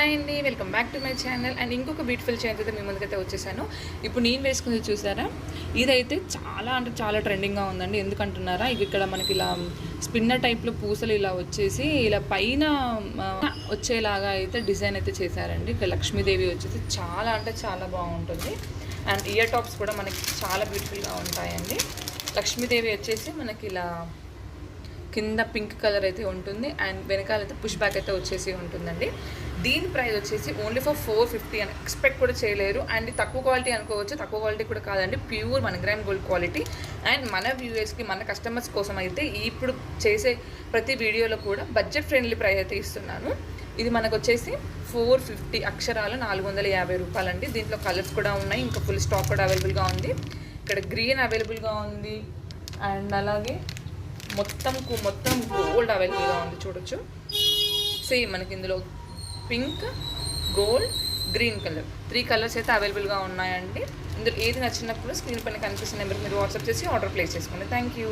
Hi అండి, welcome back to my channel. And ఇంకొక beautiful chain అయితే మీ ముందుకైతే వచ్చేసాను. ఇప్పుడు నేను వేసుకుని చూసారా, ఇదైతే చాలా అంటే చాలా ట్రెండింగ్గా ఉందండి. ఎందుకంటున్నారా, ఇక్కడ మనకి ఇలా స్పిన్నర్ టైప్లో పూసలు ఇలా వచ్చేసి ఇలా పైన వచ్చేలాగా అయితే డిజైన్ అయితే చేశారండి. ఇక్కడ లక్ష్మీదేవి వచ్చేసి చాలా అంటే చాలా బాగుంటుంది. అండ్ ఇయర్ టాప్స్ కూడా మనకి చాలా బ్యూటిఫుల్గా ఉంటాయండి. లక్ష్మీదేవి వచ్చేసి మనకి ఇలా కింద పింక్ కలర్ అయితే ఉంటుంది అండ్ వెనకాల అయితే పుష్ బ్యాక్ అయితే వచ్చేసి ఉంటుందండి. దీని ప్రైస్ వచ్చేసి ఓన్లీ ఫర్ 450 అని ఎక్స్పెక్ట్ కూడా చేయలేరు. అండ్ తక్కువ క్వాలిటీ అనుకోవచ్చు, తక్కువ క్వాలిటీ కూడా కాదండి, pure 1 gram gold quality. And మన వ్యూవర్స్కి, మన కస్టమర్స్ కోసం అయితే ఇప్పుడు చేసే ప్రతి వీడియోలో కూడా బడ్జెట్ ఫ్రెండ్లీ ప్రైస్ అయితే ఇస్తున్నాను. ఇది మనకు వచ్చేసి 450 అక్షరాలు 450 రూపాయలండి. దీంట్లో కలర్స్ కూడా ఉన్నాయి, ఇంకా ఫుల్ స్టాక్ కూడా అవైలబుల్గా ఉంది. ఇక్కడ గ్రీన్ అవైలబుల్గా ఉంది అండ్ అలాగే మొత్తం గోల్డ్ అవైలబుల్గా ఉంది, చూడొచ్చు. సేమ్ మనకి ఇందులో pink, gold, green colour 3 colours అయితే అవైలబుల్గా ఉన్నాయండి. ఇందులో ఏది నచ్చినప్పుడు స్క్రీన్ పైన కనిపిస్తున్న నెంబర్కి మీరు వాట్సాప్ చేసి ఆర్డర్ ప్లేస్ చేసుకోండి. Thank you.